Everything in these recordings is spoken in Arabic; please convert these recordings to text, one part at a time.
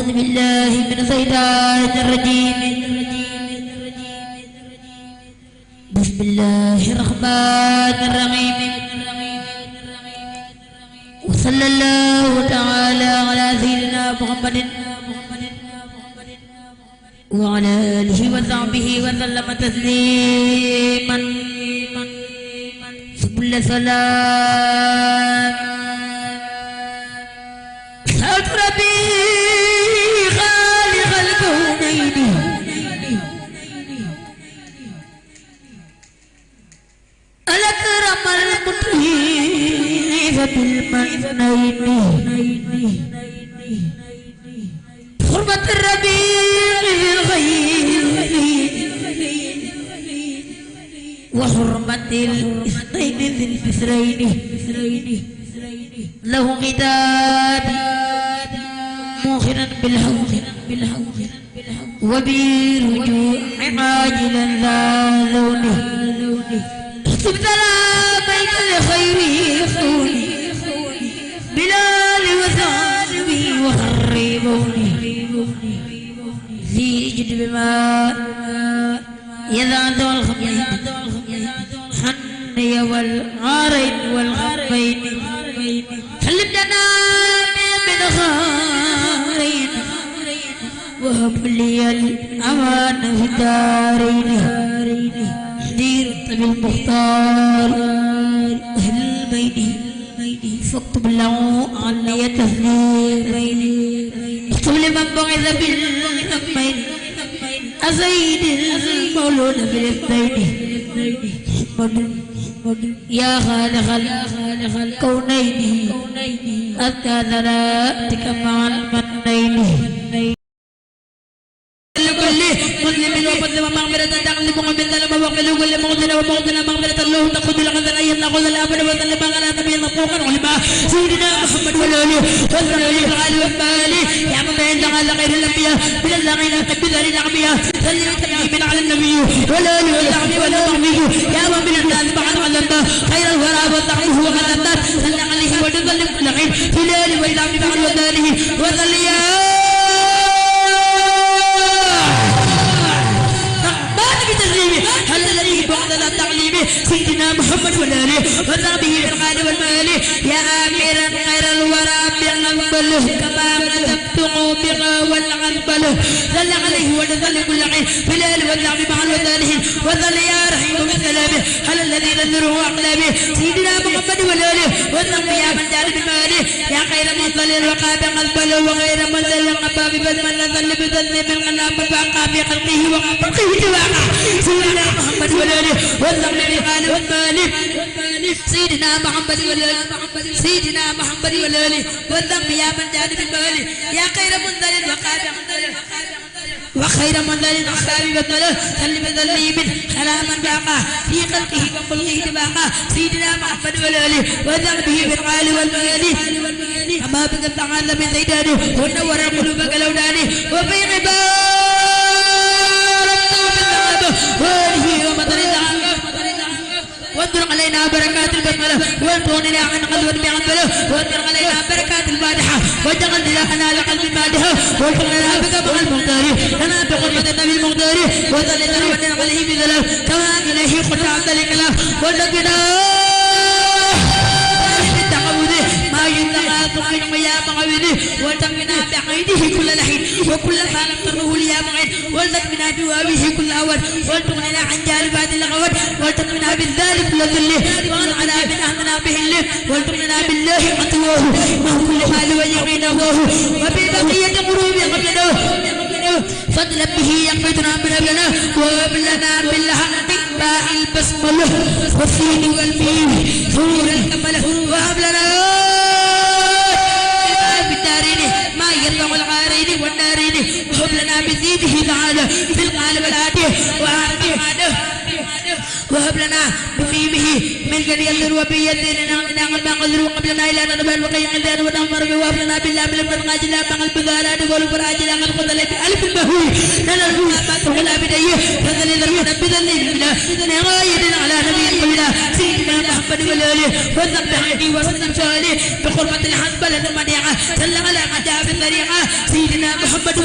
أعوذ بالله من الشيطان الرجيم بسم الله الرحمن الرحيم وصلى الله تعالى على سيدنا محمد وعلى آله وصحبه وسلم تسليما سبل سلام صوت ربي خالق الكونين الأكرم المطيف بالمنين حرمة الربيع الغير وحرمة الاثنين ذي البسرين له غداد موخرا بالهوخ وبرجوع عاجلا لا لونه اكتب سلاميك لخيره خوني بلال وصحبه وخربوني في جد بما يذعد الخبيث حني والغارين والغبين سلم لنا من غارين وهب لي الأمان في الدارين دير الطبي المختار أهل البيت فاكتب له عني تسليمين اكتب لمن بعث بالأمين أزيد المولود بالاثنين يا خالق الكونين أتى ذراتك مع المنين مسلم ومسلم مغفرة تغلب من ذنب وقل كل مغفر ومغفر مغفرة الله تقود الغزل أن يطلق الأمر وسلم على نبي مطلوقا علما سيدنا محمد والآله وسلم على والمال يا من يدعى غير الأنبياء من الذين بذل الأنبياء سلم تسليما على النبي والآله والصحب والمغفر يا من من الناس بعد علمنا خير الورى وطعمه وغلبنا سلم عليه وتسلم كل حين في الليل والأمر بعد وداره وسلم هل الذي بعد التعليم سيدنا محمد والآله وصحبه بالقال والمال يا آميرا خير الورى بغنبله كما كتبته بغا والعنبله صل عليه وسلم كل حين في الليل واللعب مع الوثالين وصل يا رحيم بسلامه هل الذي نذره أقلامه سيدنا محمد والآله وصحبه يا من جار بالمال يا خير مصل الوقاب قلبله وغير مصل القباب بسمن نزل بسلم القلاب فاقع في خلقه وخلقه تواقع سيدنا محمد والآله والله بالقال والمالك سيدنا محمد والآله سيدنا محمد والآله والله يا من جانب المالك يا خير منزل وقابع وخير منزل أحباب بطله سلم ذليم خلاما باقا في خلقه وخلقه تباقا سيدنا محمد والآله والله به بالقال والمالك كما بك تعالى من زيدانه ونور قلوبك لودانه وفي وآله ومطر العالم وانظر علينا بركات البسملة وانطرنا عن قلب بعنبله وانظر علينا بركات الفاتحة واجعل لنا لقلب مادها وانطرنا بك مع المختار لنا بقربة النبي المختار وذلنا ونن عليه بذلال كما إليه خطع عبد الكلام ونبنا ما ينتقى من يا معوذه وتقنا بعيده كل لحين وكل ما نقره ليا معين ولتقنا بوابه كل أول ولتقنا عن جانبات الغوات ولتقنا بالذلك كل ذله وانعنا بنهمنا به الله ولتقنا بالله عطوه وهو كل حال ويقين الله وببقية قروب قبلنا فضلا به يقبضنا من قبلنا وقبلنا بالحق باع البسملة والسين والميم حور الكملة وقبلنا ما يرفع الغارين والنارين وهب لنا بزيده تعالى في القالب الآتي وآتي وهب لنا بفيمه من قد يلر وبيدنا نعم ما قدروا قبلنا إلى نبال وقيم الدين ونمر وهب لنا بالله من الفرقاج لا مع البذارات والفراج لا قد قتل بألف المهول لنا الغلابات ولا بديه فذل الرحمن بذل الله نغاية على نبي قبلنا سيدنا محمد والآله والذبح عني وسلم شهاله بقربة الحسب لنا منيعة صلى على عجاب الطريقة سيدنا محمد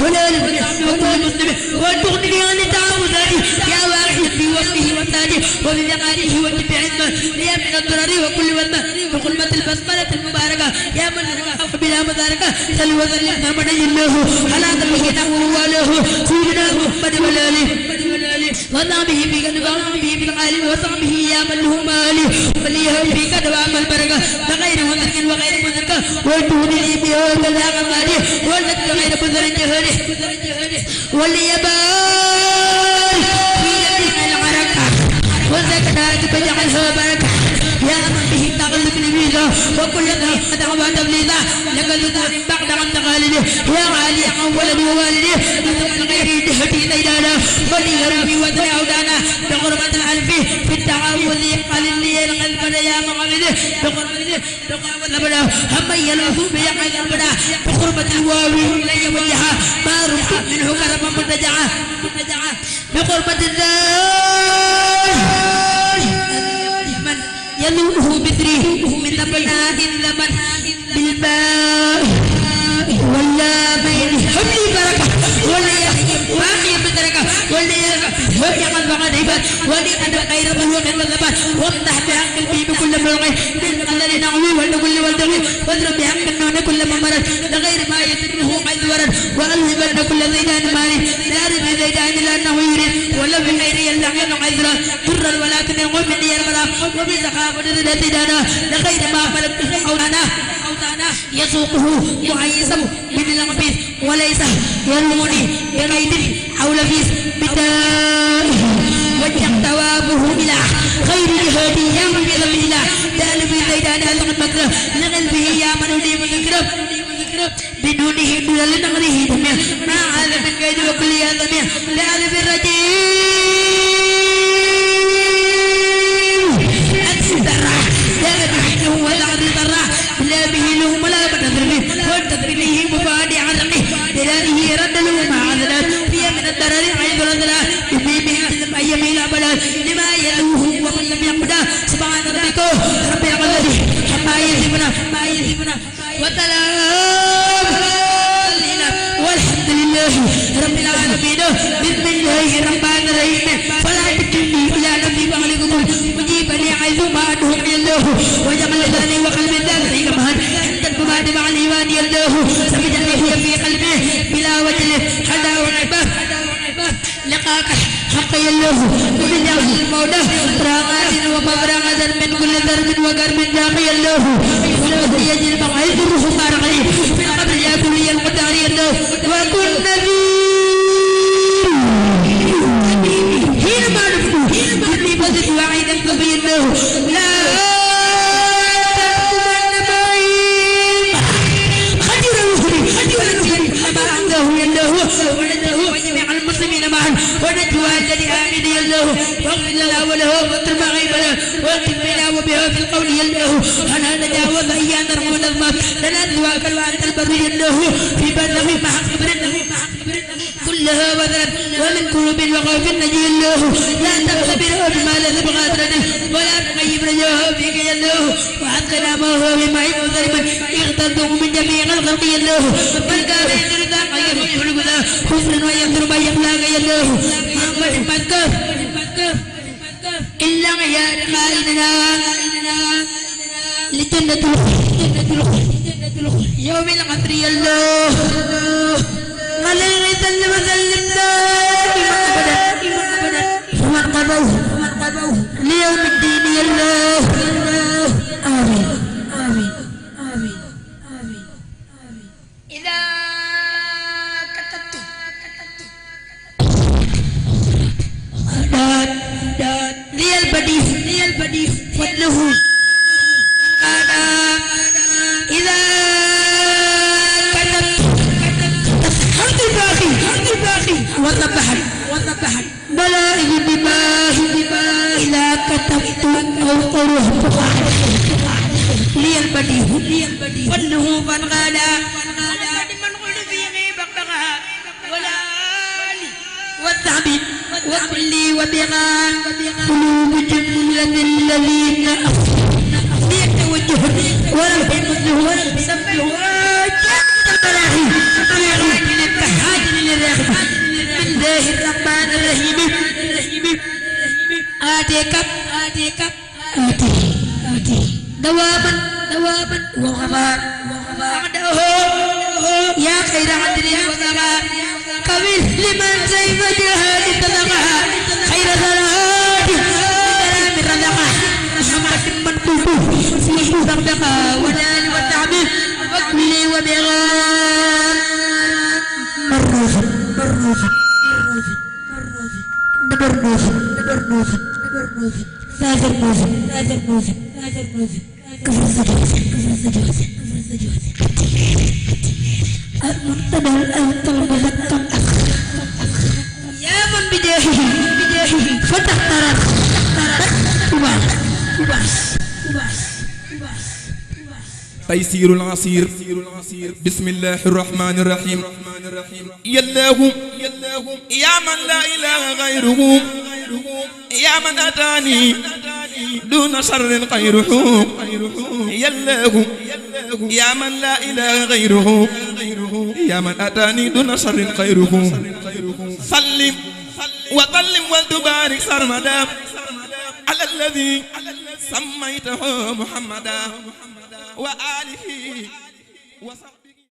والآله وكل مسلم وتغني عن التعاوذات يا واحد في وصفه وتاجه وبذقاته وجب علمه يا من الضرر وكل وذنه بقربة البسملة المباركة يا من الخوف بلا مباركة صل وسلم محمد الله على نبينا وآله سيدنا محمد والآله وضع به في قلبه به في العالم وصحبه يا من له مالي وليه في قدوام البركة بغير مدرك وغير مدرك والدون لي بها كذاك مالي ولك غير مدر جهره وليبال في يدك العركة وزكاة فجعلها بركة يا من به تغلب نبيذا وكل ذلك دعوة تبليذا لقد ذات بعد عن تغالده يا غالي أولا ووالده أتم الغير دهتي ديدانا ولي ربي وذري عودانا بغربة الألف في التعاوذ قال لي القلب يا مغامده بغربة الأبدا هم يلوه بيقظ البدا بغربة الواوي إلي وجهها ما رفع منه كرما مرتجعا بغربة الزاج يلوه بذريه من أبناء الزمن بالباء ولا بين حبلي بركة ولا يحيي باقي بدركة ولا يقل فقد عباد ولقد غير ظلوم والذبات وامدح بحق البي بكل مرغي من قلل نعوي والنقل والدغي واضرب بحق النون كل ممرد لغير ما يتبه حيث ورد وألهبن كل زيدان مالي لا رب زيدان لأنه يريد ولا بخير يلحقن عذرا ضرا ولا تنقل مني البلاء وبسخافة زيدانا لغير ما فلت أولانا يسوقه معيسم من الأنفيس وليس يرموني بغيد حول فيس بدائه وجه توابه إلى خير جهادي يا من بذب إله دال في زيدان ألغى المكرم لغلبه يا من لي مذكرم بدونه دون لنغره دمير ما هذا من قيد وكل يا ضمير لألف الرجيم أكسدرا لا بحينه ولا عدل ضرا لا به له ولا بتدربه والتدريبه مبادئ عدمه دلاله رد له ما عدلات في من الضرر عيد الأذلات يبيه عزم أيام إلى بلاد لما يلوه ومن لم يقبله سبحان ربك رب العالمين ما يصفنا وسلام والحمد لله رب العالمين بسم الله الرحمن الرحيم فلا تكلني إلى نفسي وأهلكم مجيبني حيث ما أدعوك الله وجعل لساني وقلبي ذاكري كمان عند الكمال مع الإيمان الله سبجني هي في قلبي بلا وجل حدا ونعبه لقاك حق الله ومن يغفر المولى راغات ومبرغة من كل ذرب وقرب داقي الله ولو يجل مقعد الروح مارغي من قبل يأكل لي القدار الله وكن نبي حينما نفقه إني بذت وعيدا كبير الله لا تحكمن بعيد خجر الوحري ما عنده يده ونده وجميع المسلمين معا ونجوى الذي آمن الله واغفر لنا وله واغفر ما غيب له واغفر بنا وبها في القول يله أنا نجاوز إيانا رغم الظلم لنا ذواك وأنت البر يله في بلغ ما حق كلها وذرت ومن قلوب وخوف نجي الله لا تختبر بما لا تبغى ولا تغيب رجاه فيك يله وحقنا ما هو بما يظلم اغترته من جميع الخلق يله من كان يدر ذاك يفعل الهدى حسنا وينظر ما يخلاق يله محمد مذكر إلا يا خالدنا لجنة يوم القدر يله عليه سلم وسلم دائما ابدا ومن قبله ليوم الدين الله آمين آمين آمين آمين إذا كتبت لي البديع فضله إذا والذبحت بلائه بماه البديع فنه فانغادا من قل فيه بقبغا ولا والذهب وكلي وبغان قلوب جملة الذين يتوجه ولم الظهور سبه الملاهي للتحاج للرغم من الله الرحمن الرحيم آتيك دواما وغفار يا خير عدل وغفار قبل لمن زيف جهاد تلقها خير صلاة سلام رزقها محمد من قلبه في صدقها والآل والتعبير وكلي وبغان يا من بجاهه فتح تيسير العسير بسم الله الرحمن الرحيم يا الله يا من لا إله غيره يا من أتاني دون شر غيره يا الله يا من لا إله غيره يا من أتاني دون شر غيره سلم وسلم وتبارك سرمدا على الذي سميته محمدا وآله